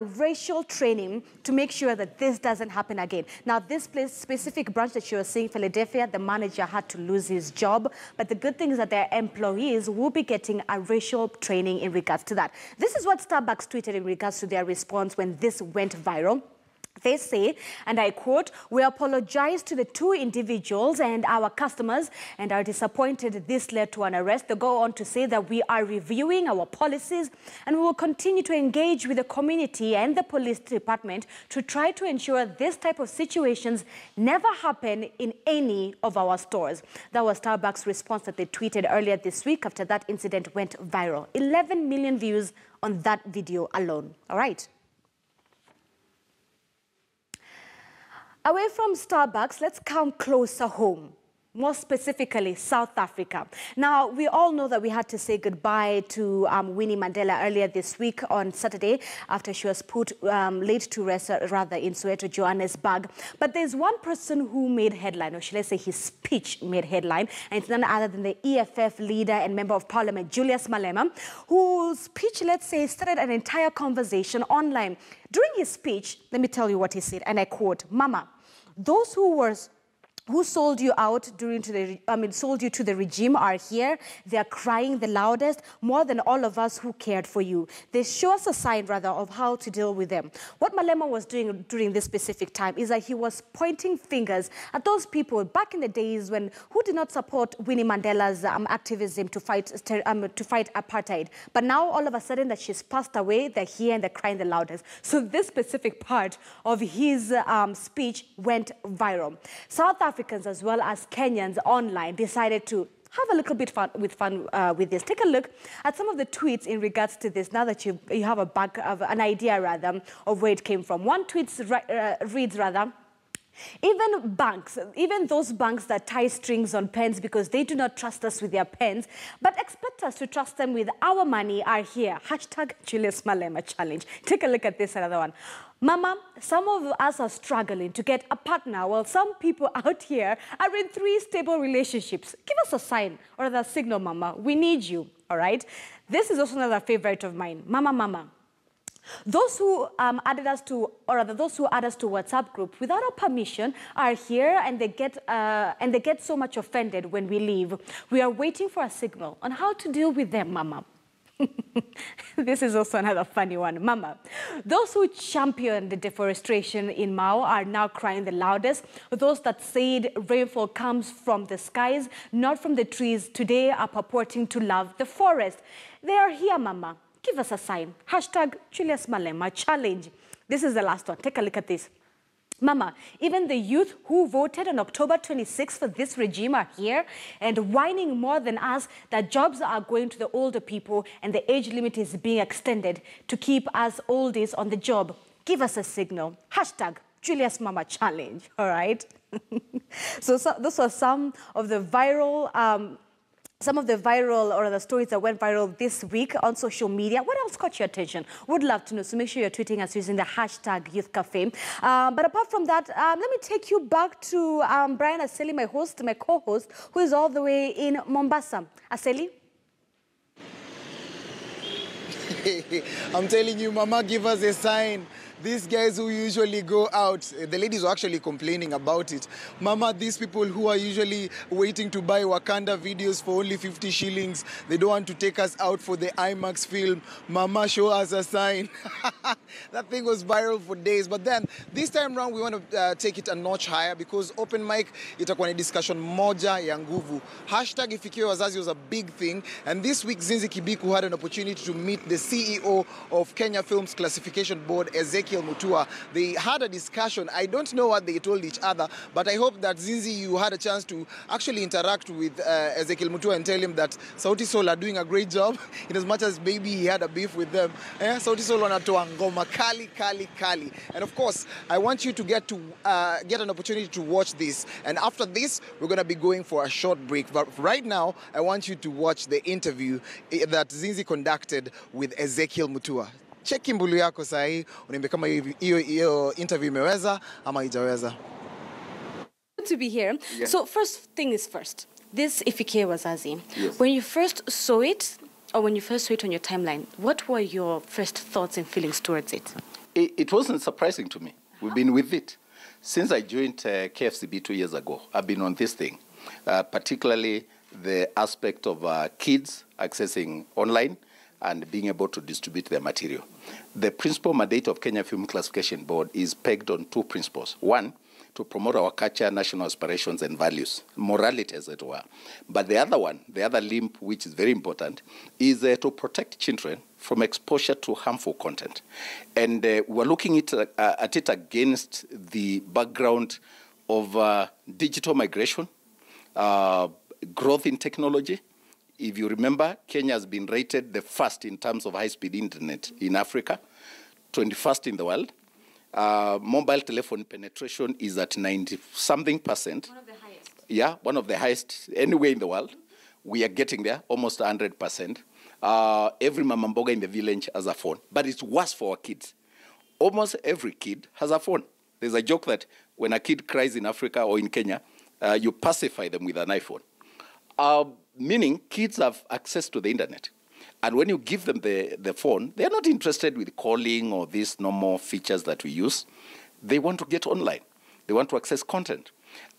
racial training to make sure that this doesn't happen again. Now, this specific branch that you were seeing, Philadelphia, the manager had to lose his job. But the good thing is that their employees will be getting a racial training in regards to that. This is what Starbucks tweeted in regards to their response when this went viral. They say, and I quote, "We apologize to the two individuals and our customers and are disappointed this led to an arrest." They go on to say that we are reviewing our policies and we will continue to engage with the community and the police department to try to ensure this type of situations never happen in any of our stores. That was Starbucks' response that they tweeted earlier this week after that incident went viral. 11 million views on that video alone. All right. Away from Starbucks, let's come closer home, more specifically South Africa. Now, we all know that we had to say goodbye to Winnie Mandela earlier this week on Saturday after she was put laid to rest, rather, in Soweto, Johannesburg. But there's one person who made headline, or should I say his speech made headline, and it's none other than the EFF leader and member of parliament, Julius Malema, whose speech, let's say, started an entire conversation online. During his speech, let me tell you what he said, and I quote, "Mama, those who sold you out sold you to the regime are here. They are crying the loudest, more than all of us who cared for you. They show us a sign, rather, of how to deal with them." What Malema was doing during this specific time is that he was pointing fingers at those people back in the days who did not support Winnie Mandela's activism to fight apartheid. But now, all of a sudden, that she's passed away, they're here and they're crying the loudest. So this specific part of his speech went viral. South Africans as well as Kenyans online decided to have a little bit fun with this. Take a look at some of the tweets in regards to this, now that you have an idea, rather, of where it came from. One tweet reads, rather, "Even banks, even those banks that tie strings on pens because they do not trust us with their pens, but expect us to trust them with our money, are here. Hashtag Julius Malema challenge." Take a look at this, another one. "Mama, some of us are struggling to get a partner while some people out here are in 3 stable relationships. Give us a sign or a signal, Mama. We need you." All right. This is also another favorite of mine. "Mama. Those who added us to WhatsApp group without our permission are here, and they get so much offended when we leave. We are waiting for a signal on how to deal with them, Mama." This is also another funny one. "Mama, those who championed the deforestation in Mao are now crying the loudest. Those that said rainfall comes from the skies, not from the trees, today are purporting to love the forest. They are here, Mama. Give us a sign. Hashtag Julius Malema challenge." This is the last one. Take a look at this. "Mama, even the youth who voted on October 26th for this regime are here and whining more than us that jobs are going to the older people and the age limit is being extended to keep us oldies on the job. Give us a signal. Hashtag Julius Mama challenge." All right. So those are some of the viral or the stories that went viral this week on social media. What else caught your attention? Would love to know. So make sure you're tweeting us using the hashtag Youth Cafe. But apart from that, let me take you back to Brian Aseli, my co-host, who is all the way in Mombasa. Aseli? I'm telling you, Mama, give us a sign. These guys who usually go out, the ladies were actually complaining about it. "Mama, these people who are usually waiting to buy Wakanda videos for only 50 shillings, they don't want to take us out for the IMAX film. Mama, show us a sign." That thing was viral for days. But then, this time around, we want to take it a notch higher because open mic, itakuwa ni discussion moja ya nguvu. Hashtag Ifikie Wazazi was a big thing. And this week, Zinzi Kibiku had an opportunity to meet the CEO of Kenya Films Classification Board, Ezekiel Mutua. They had a discussion. I don't know what they told each other, but I hope that Zinzi, you had a chance to actually interact with Ezekiel Mutua and tell him that Sauti Sol are doing a great job, in as much as maybe he had a beef with them. Sauti Sol wanatoa ngoma kali. And of course, I want you to get an opportunity to watch this. And after this, we're going to be going for a short break. But right now, I want you to watch the interview that Zinzi conducted with Ezekiel Mutua. Cheki mbulu yako sahi, uniambie kama hiyo interview imeweza ama haijaweza. Good to be here. Yeah. So first thing is first. This Ifikie Wazazi. Yes. When you first saw it, or when you first saw it on your timeline, what were your first thoughts and feelings towards it? It wasn't surprising to me. We've been with it. Since I joined KFCB 2 years ago, I've been on this thing, particularly the aspect of kids accessing online and being able to distribute their material. The principal mandate of Kenya Film Classification Board is pegged on 2 principles. One, to promote our culture, national aspirations and values, morality as it were. But the other one, the other limb, which is very important, is to protect children from exposure to harmful content. And we're looking at it against the background of digital migration, growth in technology. If you remember, Kenya has been rated the first in terms of high-speed internet in Africa, 21st in the world. Mobile telephone penetration is at 90-something%. One of the highest. Yeah, one of the highest anywhere in the world. We are getting there, almost 100%. Every mama mboga in the village has a phone, but it's worse for our kids. Almost every kid has a phone. There's a joke that when a kid cries in Africa or in Kenya, you pacify them with an iPhone. Meaning kids have access to the internet. And when you give them the phone, they're not interested with calling or these normal features that we use. They want to get online. They want to access content.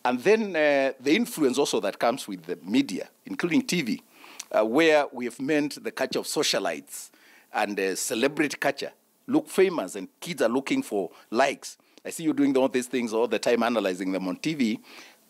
And then the influence also that comes with the media, including TV, where we have meant the culture of socialites and celebrity culture look famous and kids are looking for likes. I see you doing all these things all the time, analyzing them on TV,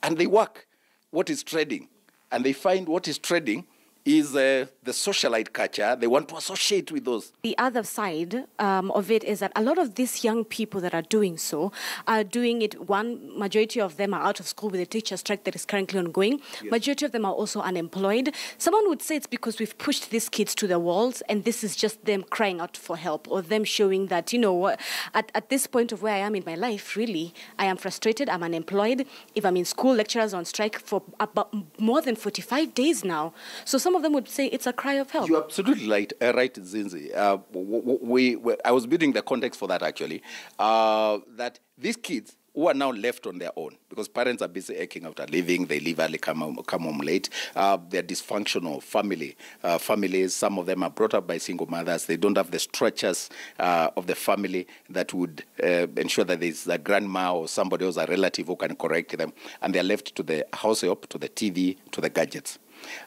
and they work what is trending. And they find what is trending is the socialite culture. They want to associate with those. The other side of it is that a lot of these young people that are doing so are doing it, one, majority of them are out of school with a teacher strike that is currently ongoing. Yes. Majority of them are also unemployed. Someone would say it's because we've pushed these kids to the walls and this is just them crying out for help or them showing that, you know, what, at this point of where I am in my life, really, I am frustrated, I'm unemployed. If I'm in school, lecturers on strike for about more than 45 days now. So some of them would say it's a cry of help. You're absolutely right, Zinzi. I was building the context for that, actually, that these kids who are now left on their own, because parents are busy aching after living, they leave early, come home late, they're dysfunctional families, some of them are brought up by single mothers, they don't have the structures of the family that would ensure that there's a grandma or somebody else, a relative who can correct them, and they're left to the house help, to the TV, to the gadgets.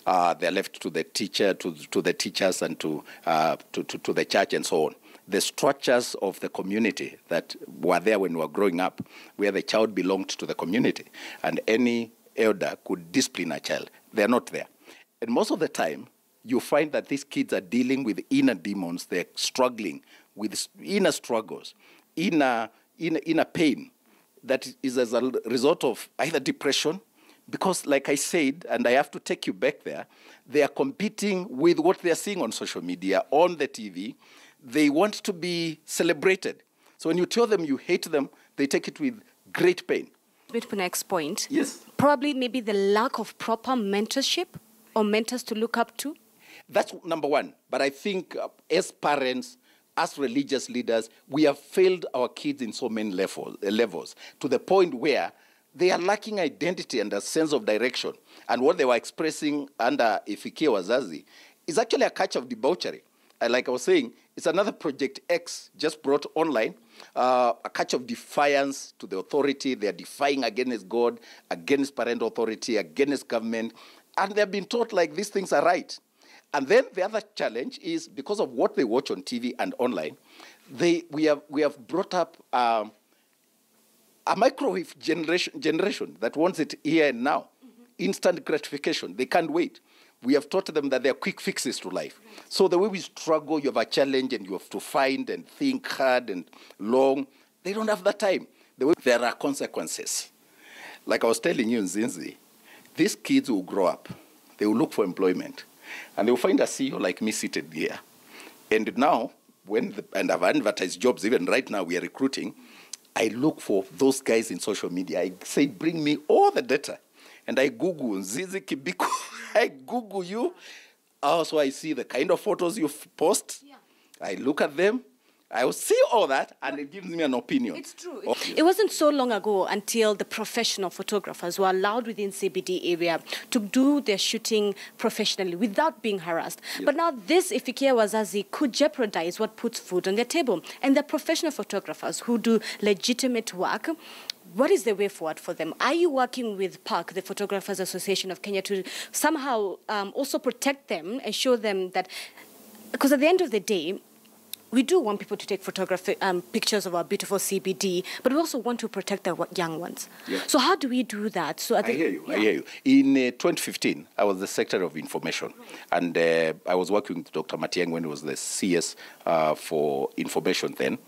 They're left to the teacher, to the teachers, and to the church, and so on. The structures of the community that were there when we were growing up, where the child belonged to the community, and any elder could discipline a child, they're not there. And most of the time, you find that these kids are dealing with inner demons. They're struggling with inner struggles, inner pain that is as a result of either depression. Because, like I said, and I have to take you back there, they are competing with what they are seeing on social media, on the TV. They want to be celebrated. So when you tell them you hate them, they take it with great pain. Bit to the next point. Yes. Probably maybe the lack of proper mentorship or mentors to look up to. That's number one. But I think as parents, as religious leaders, we have failed our kids in so many levels to the point where they are lacking identity and a sense of direction. And what they were expressing under Ifikie Wazazi is actually a catch of debauchery. And like I was saying, it's another Project X just brought online, a catch of defiance to the authority. They are defying against God, against parental authority, against government. And they've been taught like these things are right. And then the other challenge is because of what they watch on TV and online, we have brought up a microwave generation that wants it here and now. Mm-hmm. Instant gratification. They can't wait. We have taught them that there are quick fixes to life. Right. So the way we struggle, you have a challenge and you have to find and think hard and long. They don't have that time. There are consequences. Like I was telling you in Zinzi, these kids will grow up. They will look for employment. And they will find a CEO like me seated here. And now, and I've advertised jobs, even right now we are recruiting, I look for those guys in social media. I say, bring me all the data. And I Google Zizi Kibiko. I Google you. Also, I see the kind of photos you post. Yeah. I look at them. I will see all that, and it gives me an opinion. It's true. It wasn't so long ago until the professional photographers were allowed within CBD area to do their shooting professionally without being harassed. Yes. But now this Ifikie Wazazi could jeopardize what puts food on their table. And the professional photographers who do legitimate work, what is the way forward for them? Are you working with PAC, the Photographers Association of Kenya, to somehow also protect them and show them that, because at the end of the day, we do want people to take pictures of our beautiful CBD, but we also want to protect the young ones. Yeah. So how do we do that? So I hear you. In 2015, I was the Secretary of Information, and I was working with Dr. Matiang when he was the CS for Information then.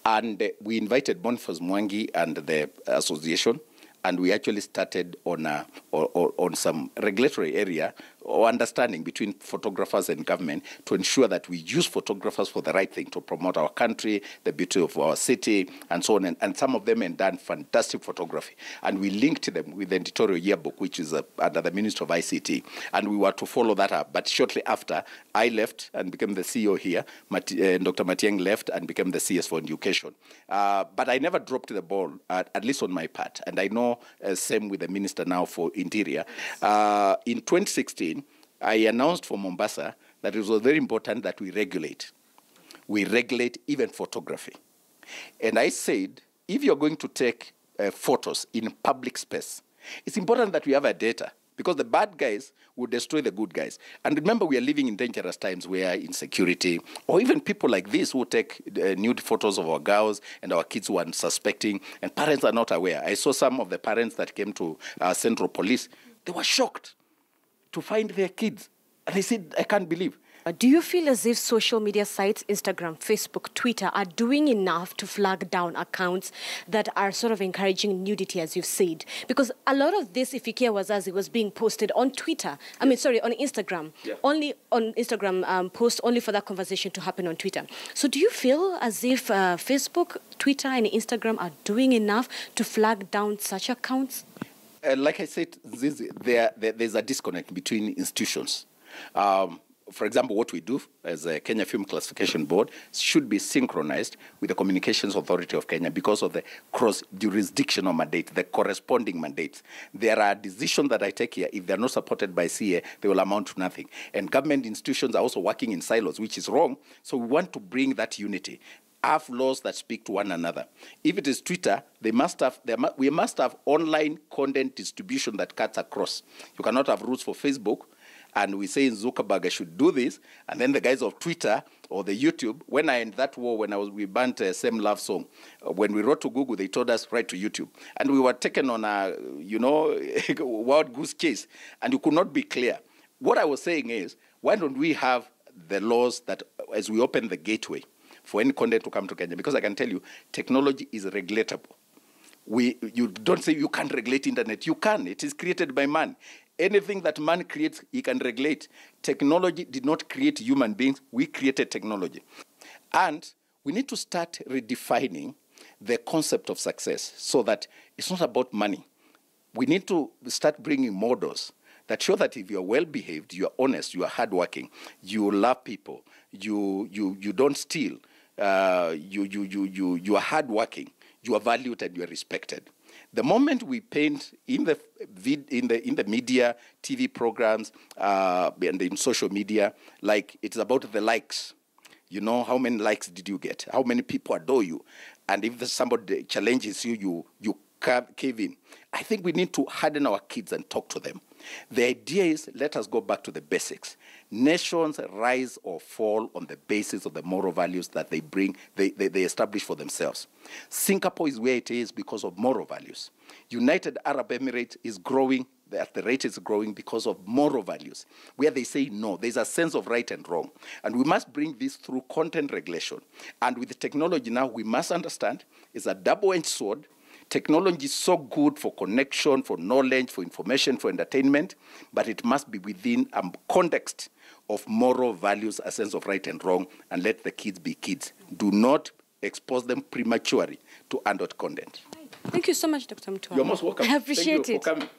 And we invited Boniface Mwangi and the association, and we actually started on some regulatory area or understanding between photographers and government to ensure that we use photographers for the right thing, to promote our country, the beauty of our city, and so on. And some of them had done fantastic photography. And we linked them with the editorial yearbook, which is under the Ministry of ICT. And we were to follow that up. But shortly after, I left and became the CEO here. Dr. Matiang left and became the CS for Education. But I never dropped the ball, at least on my part. And I know same with the Minister now for Interior. In 2016, I announced for Mombasa that it was very important that we regulate. We regulate even photography. And I said, if you're going to take photos in public space, it's important that we have a data, because the bad guys will destroy the good guys. And remember, we are living in dangerous times where insecurity, or even people like this who take nude photos of our girls and our kids who are unsuspecting, and parents are not aware. I saw some of the parents that came to Central Police. They were shocked to find their kids. And they said, I can't believe. Do you feel as if social media sites, Instagram, Facebook, Twitter, are doing enough to flag down accounts that are sort of encouraging nudity, as you've said? Because a lot of this Ifikie Wazazi was being posted on Twitter. On Instagram. Yeah. Only on Instagram, post only for that conversation to happen on Twitter. So do you feel as if Facebook, Twitter, and Instagram are doing enough to flag down such accounts? Like I said, there's a disconnect between institutions. For example, what we do as a Kenya Film Classification Board should be synchronized with the Communications Authority of Kenya because of the cross-jurisdictional mandate, the corresponding mandates. There are decisions that I take here. If they're not supported by CA, they will amount to nothing. And government institutions are also working in silos, which is wrong. So we want to bring that unity. Have laws that speak to one another. If it is Twitter, we must have online content distribution that cuts across. You cannot have rules for Facebook, and we say Zuckerberg should do this, and then the guys of Twitter or the YouTube, when I ended that war, we banned Same Love Song, when we wrote to Google, they told us write to YouTube. And we were taken on a, wild goose chase, and you could not be clear. What I was saying is, why don't we have the laws that, as we open the gateway for any content to come to Kenya? Because I can tell you, technology is regulatable. You don't say you can't regulate internet. You can. It is created by man. Anything that man creates, he can regulate. Technology did not create human beings. We created technology. And we need to start redefining the concept of success so that it's not about money. We need to start bringing models that show that if you're well-behaved, you're honest, you are hardworking, you love people, you don't steal, you are hardworking, you are valued and you are respected. The moment we paint in the media, TV programs, and in social media, like it's about the likes. You know, how many likes did you get? How many people adore you? And if somebody challenges you, you cave in. I think we need to harden our kids and talk to them. The idea is, let us go back to the basics. Nations rise or fall on the basis of the moral values that they establish for themselves. Singapore is where it is because of moral values. United Arab Emirates is growing at the rate it's growing because of moral values, where they say no, there's a sense of right and wrong. And we must bring this through content regulation. And with the technology now, we must understand it's a double-edged sword. Technology is so good for connection, for knowledge, for information, for entertainment, but it must be within a context of moral values, a sense of right and wrong, and let the kids be kids. Do not expose them prematurely to adult content. Thank you so much, Dr. Mutua. You're most welcome. I appreciate it. Thank you for coming.